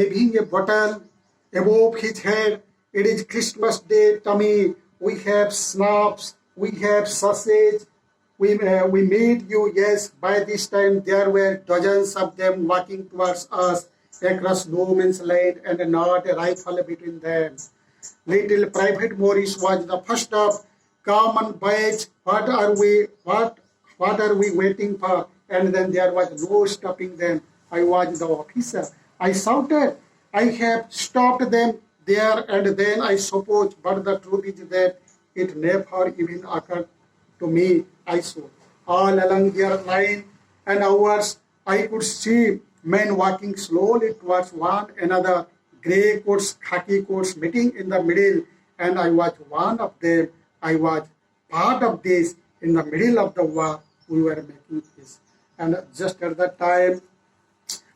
Waving a bottle above his head. It is Christmas Day, Tommy. We have snaps, we have sausage. We meet you, yes. By this time, there were dozens of them walking towards us across no man's land and not a rifle between them. Little Private Morris was the first up. Come on, boys, what are we waiting for? And then there was no stopping them. I was the officer. I shouted, I have stopped them there and then, I suppose, but the truth is that it never even occurred to me. I saw all along their line and ours, I could see men walking slowly towards one another, grey coats, khaki coats meeting in the middle, and I was one of them. I was part of this. In the middle of the war, we were making this. And just at that time,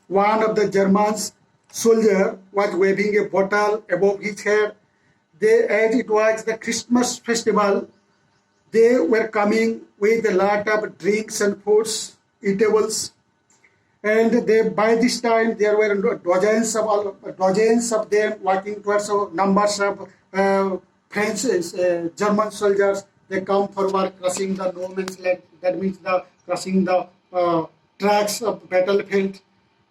one of the Germans soldier was waving a bottle above his head. As it was the Christmas festival, they were coming with a lot of drinks and foods, eatables. And by this time, there were dozens of them walking towards numbers of French, German soldiers. They come forward, crossing the no man's land. That means crossing the tracks of battlefield.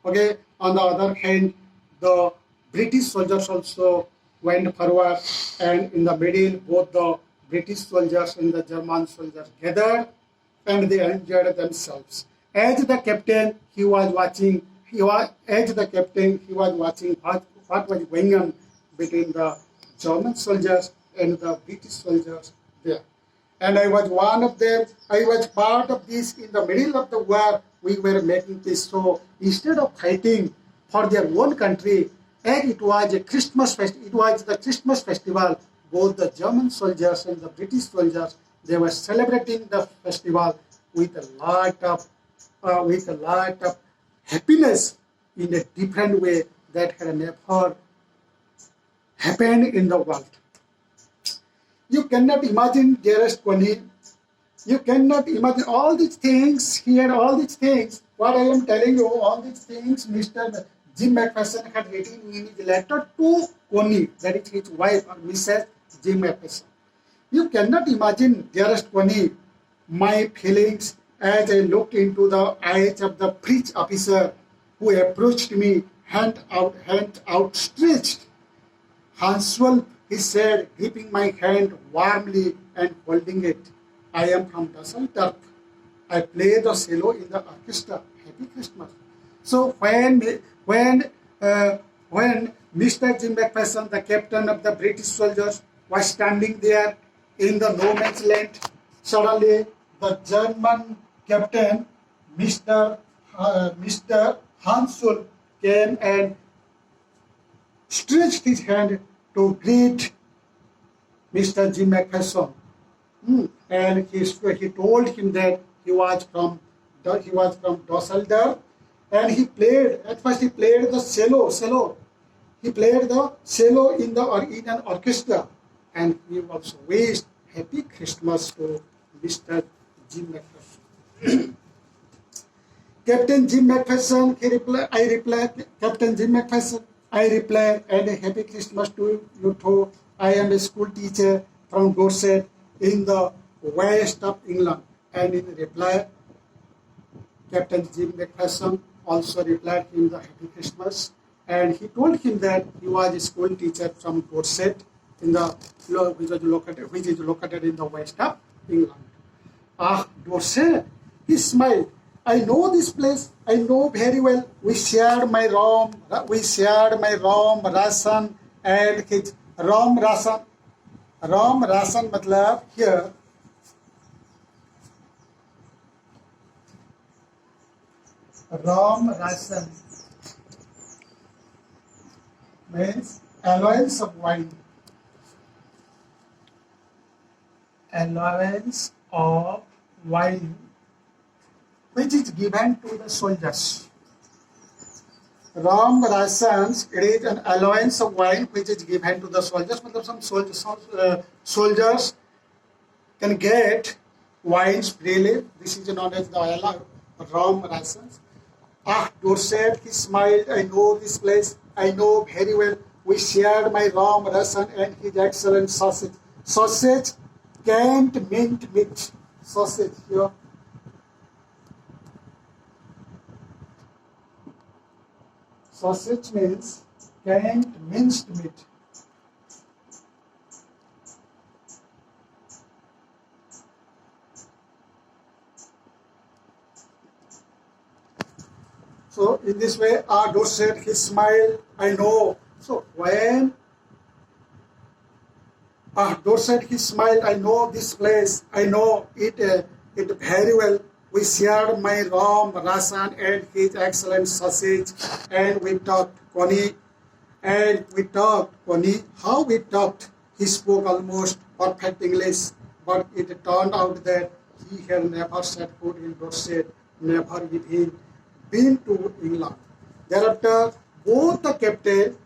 Okay. On the other hand, the British soldiers also went forward, and in the middle, both the British soldiers and the German soldiers gathered, and they enjoyed themselves. As the captain, he was watching what was going on between the German soldiers and the British soldiers there. And I was one of them. I was part of this. In the middle of the war, we were making this. So instead of fighting for their own country, and it was the Christmas festival, both the German soldiers and the British soldiers, they were celebrating the festival with a lot of happiness in a different way that had never happened in the world. You cannot imagine, dearest Connie, you cannot imagine all these things here, all these things. What I am telling you, all these things, Mr. Jim McPherson had written in his letter to Connie, that is his wife, or Mrs. Jim McPherson. You cannot imagine, dearest Connie, my feelings as I looked into the eyes of the French officer who approached me, hand outstretched. Hanswell, he said, gripping my hand warmly and holding it. I am from Dusseldorf. I play the cello in the orchestra. Happy Christmas. So when Mr. Jim McPherson, the captain of the British soldiers, was standing there in the no man's land, suddenly the German captain, Mr. Hansel, came and stretched his hand to greet Mr. Jim McPherson. And he told him that he was from Dusseldorf, and he played. At first, he played the cello. He played the cello in an orchestra, and he also wished Happy Christmas to Mr. Jim McPherson. Captain Jim McPherson, I replied, Captain Jim McPherson, I replied, and a Happy Christmas to you too. I am a school teacher from Dorset in the west of England. And in reply, Captain Jim McPherson also replied him the Happy Christmas. And he told him that he was a school teacher from Dorset, which is located in the west of England. Ah, Dorset, he smiled. I know this place. I know very well. We shared my rum ration and his rum ration. Rum ration matlab here. Rum ration means allowance of wine. Allowance of wine, which is given to the soldiers. Rum rations, it is an allowance of wine which is given to the soldiers. Some soldiers can get wines freely. This is known as the rum rations. Ah, Dorset, he smiled. I know this place. I know very well. We shared my rum, Russian, and his excellent sausage. Sausage, canned mint meat. Sausage here. Sausage means canned minced meat. So in this way, Dorset, he smiled, I know. So when Dorset, he smiled, I know this place, I know it very well. We shared my rum, Rasan, and his excellent sausage, and we talked Connie, how we talked. He spoke almost perfect English, but it turned out that he had never set foot in Dorset, never even been to England. Thereafter, both the captain,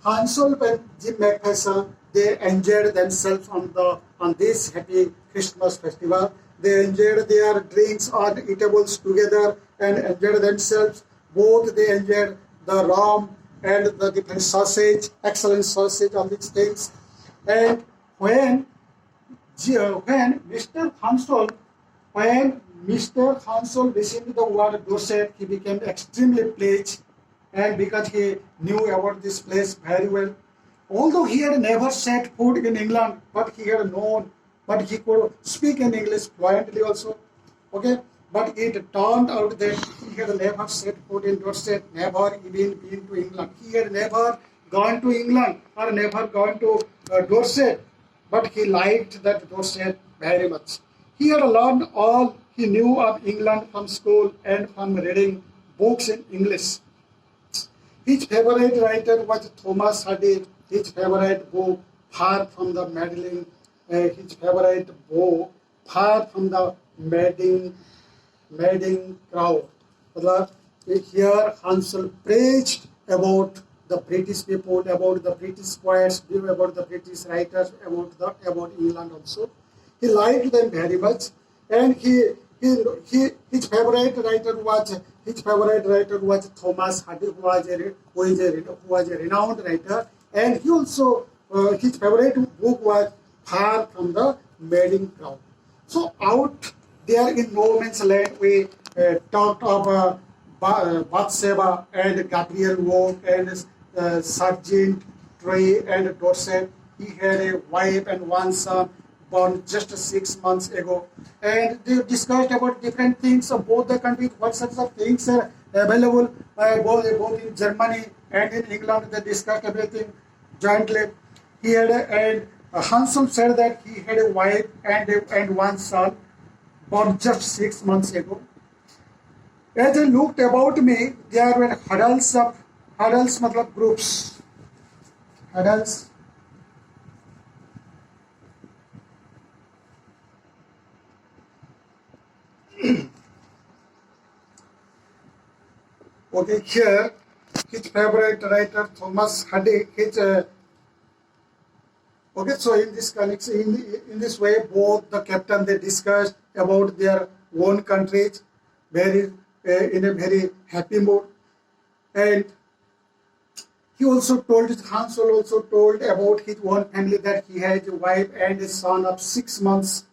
Hansel and Jim McPherson, they enjoyed themselves on this happy Christmas festival. They enjoyed their drinks and eatables together and enjoyed themselves. Both they enjoyed the rum and the different sausage, excellent sausage, all these things. And when Mr. Hansel received the word Dorset, he became extremely pleased, and because he knew about this place very well. Although he had never set foot in England, but he had known, but he could speak in English fluently also. Okay, but it turned out that he had never set foot in Dorset, never even been to England. He had never gone to England or never gone to Dorset, but he liked that Dorset very much. He had learned all he knew of England from school and from reading books in English. His favorite writer was Thomas Hardy. His favorite book, Far from the Madding, his favorite book, Far from the Madding crowd. Here Hansel preached about the British people, about the British poets, about the British writers, about England also. He liked them very much, and his favorite writer was Thomas Hardy, who was a renowned writer, and he also his favorite book was Far from the Madding Crowd. So out there in no man's land, we talked of Bathsheba and Gabriel Ward and Sergeant Trey and Dorset. He had a wife and one son born just 6 months ago, and they discussed about different things of both the countries, what sorts of things are available both in Germany and in England. They discussed everything jointly. He had and Hansel said that he had a wife and one son born just 6 months ago. As I looked about me, there were huddles matlab groups, huddles. Okay, here his favorite writer Thomas Hardy. Okay, so in this connection, in this way, both the captain they discussed about their own countries, very in a very happy mood, and Hansel also told about his own family, that he had a wife and a son of 6 months.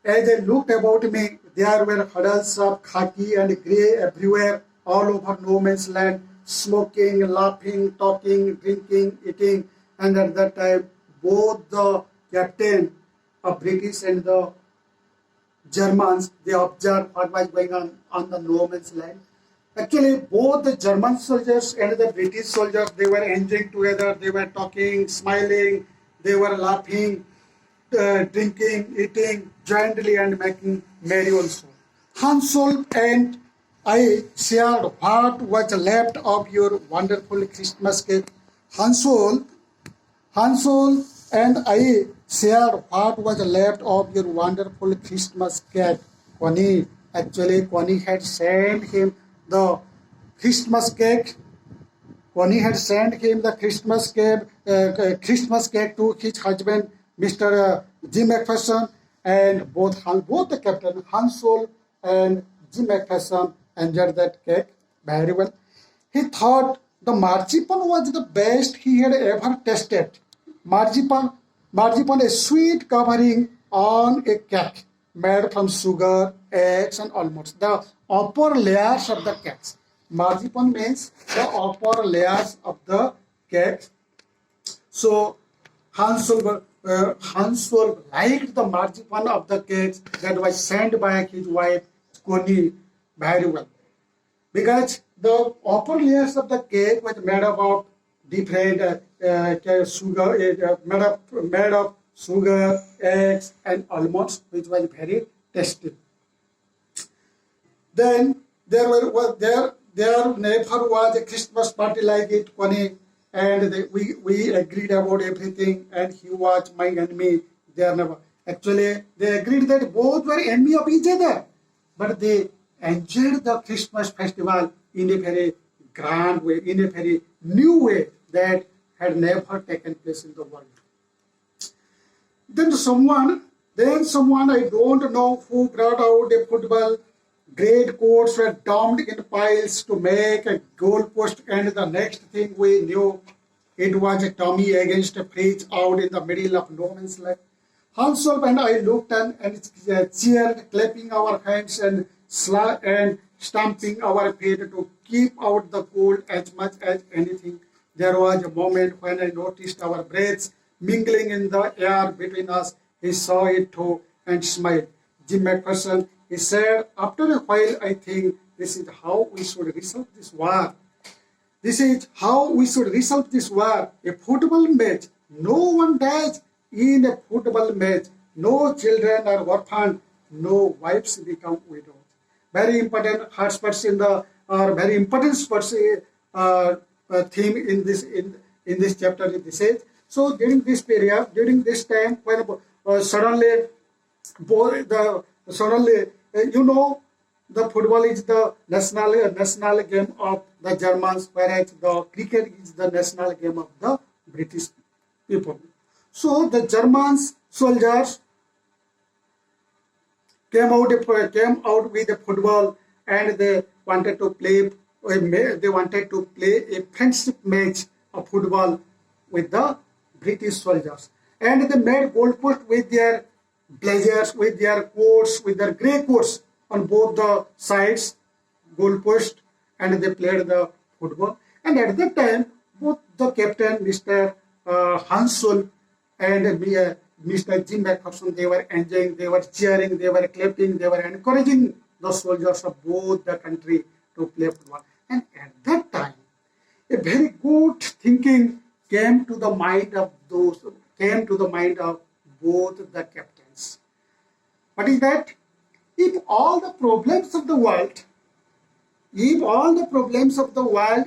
As I looked about me, there were huddles of khaki and grey everywhere, all over no man's land, smoking, laughing, talking, drinking, eating. And at that time, both the captain of British and the Germans, they observed what was going on the no man's land. Actually, both the German soldiers and the British soldiers, they were enjoying together, they were talking, smiling, they were laughing, drinking, eating jointly and making merry also. Hansel and I shared what was left of your wonderful Christmas cake. Hansel and I shared what was left of your wonderful Christmas cake. Connie had sent him the Christmas cake. Connie had sent him the Christmas cake to his husband, Mr. Jim McPherson, and both the captain Hansel and Jim McPherson enjoyed that cake very well. He thought The marzipan was the best he had ever tasted. Marzipan, a sweet covering on a cake made from sugar, eggs, and almonds. The upper layers of the cakes. Marzipan means the upper layers of the cake. So Hansol liked the marzipan of the cakes that was sent by his wife Connie very well, because the upper layers of the cake was made up of different sugar, made of sugar, eggs, and almonds, which was very tasty. Then there never was a Christmas party like it, Connie, and we agreed about everything, and he was my enemy. They never actually they agreed that both were enemy of each other, but they enjoyed the Christmas festival in a very grand way, in a very new way that had never taken place in the world. Then someone, I don't know who brought out a football. Great courts were dumped in piles to make a goalpost, and the next thing we knew, it was a Tommy against a fridge out in the middle of no man's land. Hansel and I looked and cheered, clapping our hands and stamping our feet to keep out the cold as much as anything. There was a moment when I noticed our breaths mingling in the air between us. He saw it too and smiled. Jim McPherson, he said, after a while, I think this is how we should resolve this war. This is how we should resolve this war. A football match. No one dies in a football match. No children are orphaned. No wives become widows. Very important spots in the very important spots theme in this chapter. This is so during this period, during this time when suddenly the football is the national game of the Germans, whereas the cricket is the national game of the British people. So the Germans soldiers came out with a football, and they wanted to play a friendship match of football with the British soldiers, and they made goalposts with their blazers, with their coats, with their grey coats on both the sides, goalpost, and they played the football. And at that time, both the captain, Mr. Hansel, and Mr. Jim McPherson, they were enjoying, they were cheering, they were clapping, they were encouraging the soldiers of both the country to play football. And at that time, a very good thinking came to the mind of both the captains. What is that? If all the problems of the world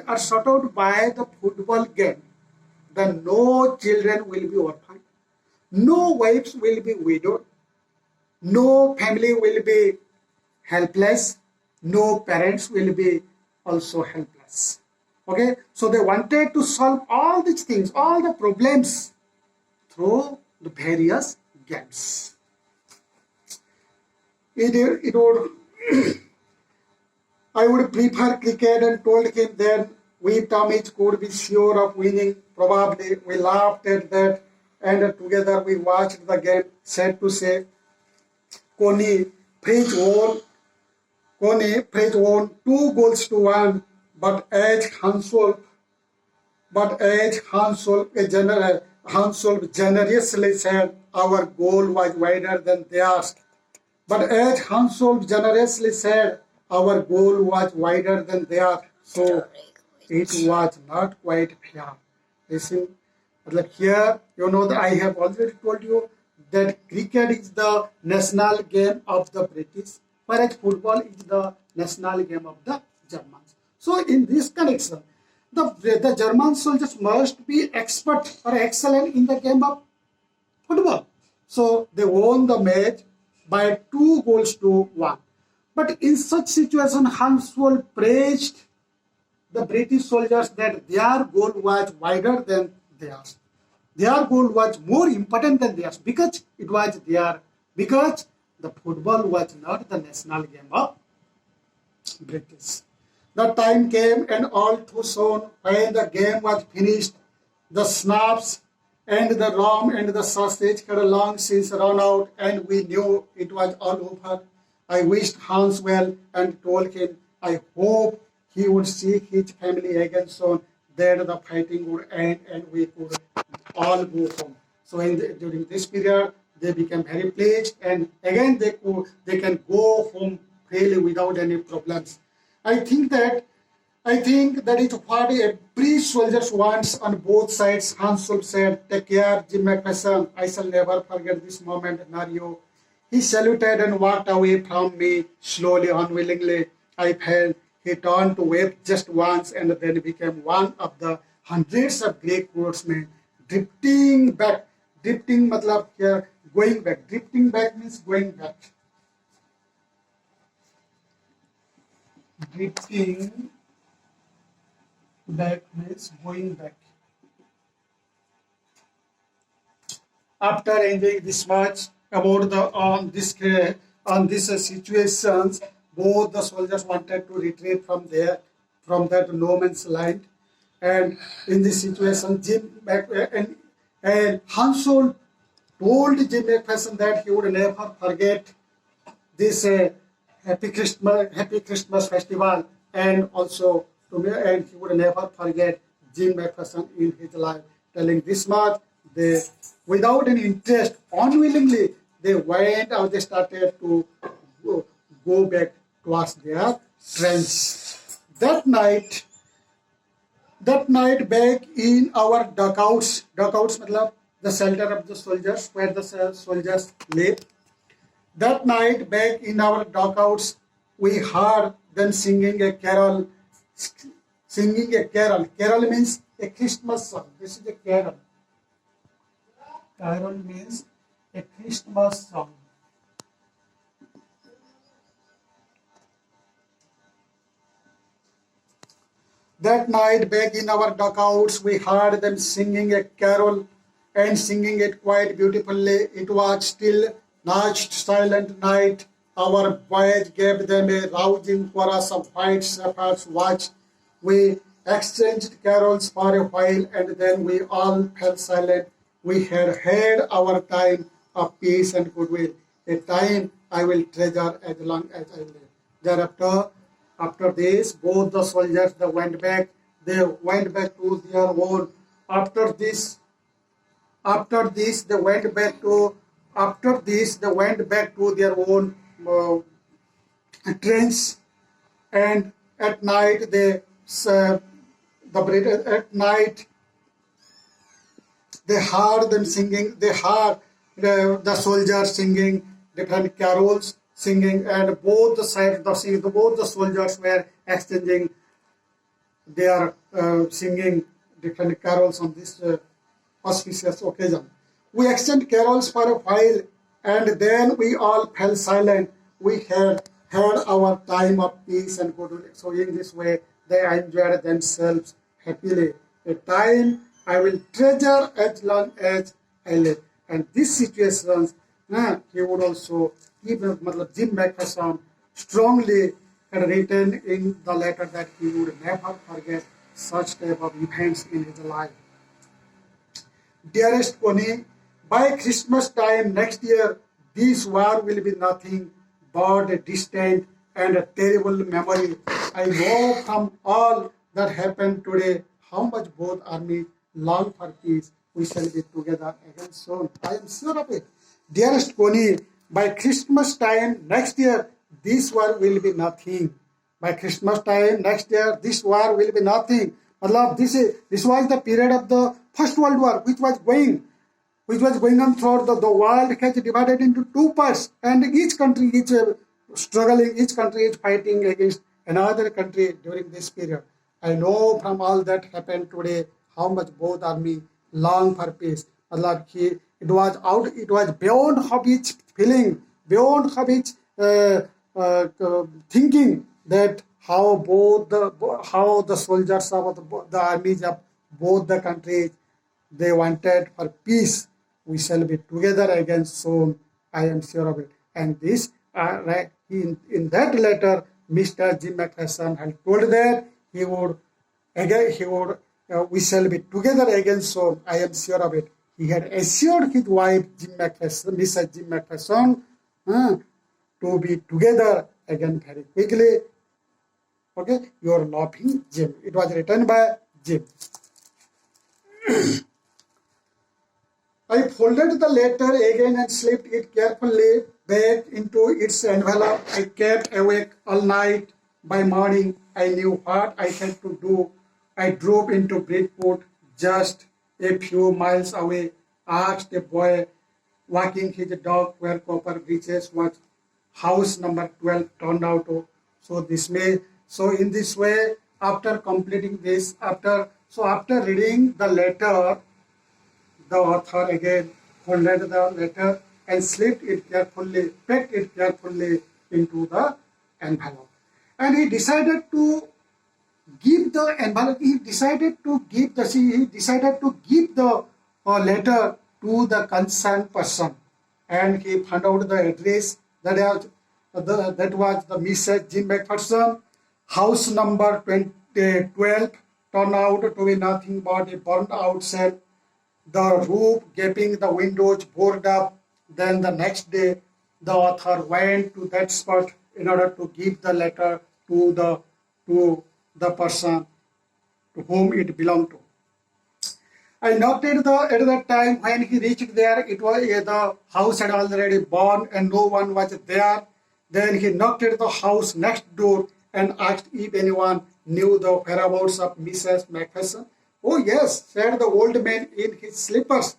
are sorted out by the football game, then no children will be orphaned, no wives will be widowed, no family will be helpless, no parents will be also helpless. Okay, so they wanted to solve all these things, all the problems through the various games. I would prefer cricket, and told him then we Tommies could be sure of winning. Probably we laughed at that, and together we watched the game. Sad to say, Connie Fridge won 2-1, but as Hansel generously said, our goal was wider than theirs. But as Hansel generously said, our goal was wider than theirs. So it was not quite fair. Listen, like here, that I have already told you that cricket is the national game of the British, whereas football is the national game of the Germans. So in this connection, the German soldiers must be expert or excellent in the game of football. So they won the match by 2-1. But in such situation, Hansel praised the British soldiers that their goal was wider than theirs. Their goal was more important than theirs because the football was not the national game of British. The time came and all too soon when the game was finished, the snaps and the rum and the sausage had long since run out and we knew it was all over. I wished Hans well and told him I hope he would see his family again soon, that the fighting would end and we could all go home. So during this period, they became very pleased and again they can go home freely without any problems. I think that I think that is what every soldier wants on both sides. Hans Solo said, "Take care, Jim McPherson. I shall never forget this moment, Nario." He saluted and walked away from me slowly, unwillingly. I felt he turned to weep just once and then became one of the hundreds of Greek wordsmen drifting back. Drifting matlab here going back. Drifting back means going back. Drifting back means going back. After enjoying this much about the on these situations, both the soldiers wanted to retreat from there, from that no man's land. And in this situation, and Han Solo told Jim McPherson that he would never forget this happy Christmas festival, and also and he would never forget Jim McPherson in his life. Telling this much, they, without any interest, unwillingly, they went out. They started to go back towards their trench. That night, back in our dugouts matlab the shelter of the soldiers where the soldiers live. That night, back in our dugouts, we heard them singing a carol. Carol means a Christmas song. This is a carol. Carol means a Christmas song. That night, back in our dugouts, we heard them singing a carol and singing it quite beautifully. It was still night, silent night. Our boys gave them a rousing chorus of white shepherds watch. We exchanged carols for a while and then we all fell silent. We had had our time of peace and goodwill, a time I will treasure as long as I live. Thereafter, after this, both the soldiers they went back to their own. After this, they went back to their own trench, and at night they heard them singing. They heard the soldiers singing different carols, singing, and both the soldiers were exchanging their singing different carols on this auspicious occasion. We exchanged carols for a while, and then we all fell silent. We had our time of peace and goodwill. So in this way, they enjoyed themselves happily. A time I will treasure as long as I live. And these situations, he would also give Jim McPherson strongly had written in the letter that he would never forget such type of events in his life. Dearest Connie, by Christmas time next year, this war will be nothing but a distant and a terrible memory. I know from all that happened today how much both armies long for peace. We shall be together again soon. I am sure of it. Dearest Connie, by Christmas time next year, this war will be nothing. By Christmas time next year, this war will be nothing. This was the period of the First World War, which was going on throughout the world, has divided into two parts, and each country is struggling, each country is fighting against another country during this period. I know from all that happened today how much both armies long for peace. It was beyond Habib's feeling, beyond Habib's thinking that how the soldiers of the armies of both the countries, they wanted for peace. We shall be together again soon. I am sure of it. And this, in that letter, Mr. Jim McPherson had told that we shall be together again soon. I am sure of it. He had assured his wife, Mrs. Jim McPherson, to be together again very quickly. Okay, your laughing Jim. It was written by Jim. I folded the letter again and slipped it carefully back into its envelope. I kept awake all night. By morning, I knew what I had to do. I drove into Bridgeport, just a few miles away, asked a boy walking his dog where Copper Beaches was. House number 12 turned out so in this way, after completing this, after reading the letter, the author again folded the letter and slipped it carefully, packed it carefully into the envelope. And he decided to give the envelope. He decided to give the letter to the concerned person, and he found out the address that was the Mrs. Jim McPherson. House number 12 turned out to be nothing but a burnt out cell. The roof gaping, the windows boarded up. Then the next day, the author went to that spot in order to give the letter to the person to whom it belonged to. I knocked at that time. When he reached there, it was the house had already burned and no one was there. Then he knocked at the house next door and asked if anyone knew the whereabouts of Mrs. McPherson. Oh yes, said the old man in his slippers.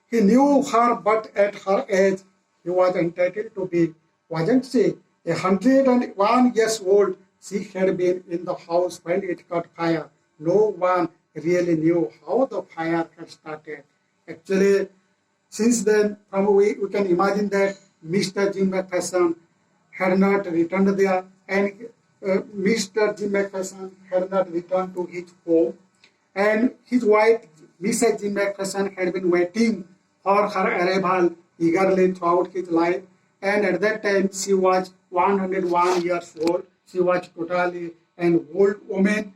He knew her, but at her age, he was entitled to be, wasn't she? 101 years old, she had been in the house when it caught fire. No one really knew how the fire had started. Actually, since then, we can imagine that Mr. Jim McPherson had not returned there, and Mr. Jim McPherson had not returned to his home, and his wife, Mrs. Jim McPherson, had been waiting for her arrival eagerly throughout his life, and at that time she was 101 years old. She was totally an old woman.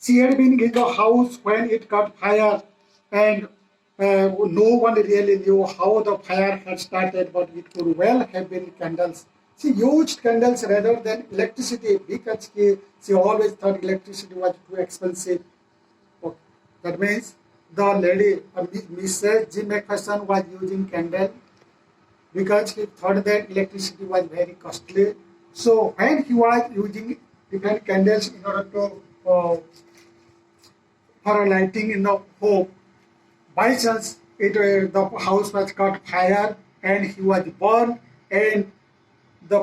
She had been in the house when it caught fire, and no one really knew how the fire had started, but it could well have been candles. She used candles rather than electricity because she always thought electricity was too expensive. Okay. That means the lady, Mrs. Jim McPherson, was using candle because he thought that electricity was very costly. So when he was using different candles in order to for lighting in the home, by chance the house was caught fire and he was burned, and the